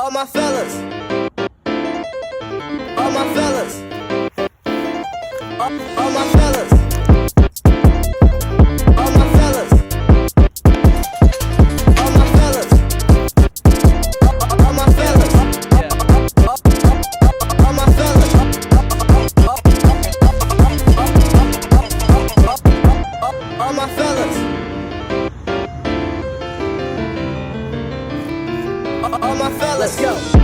All my fellas, all my fellas, all my fellas, all my fellas, all my fellas, all my fellas, all my fellas, all my fellas, all my fellas, let's go.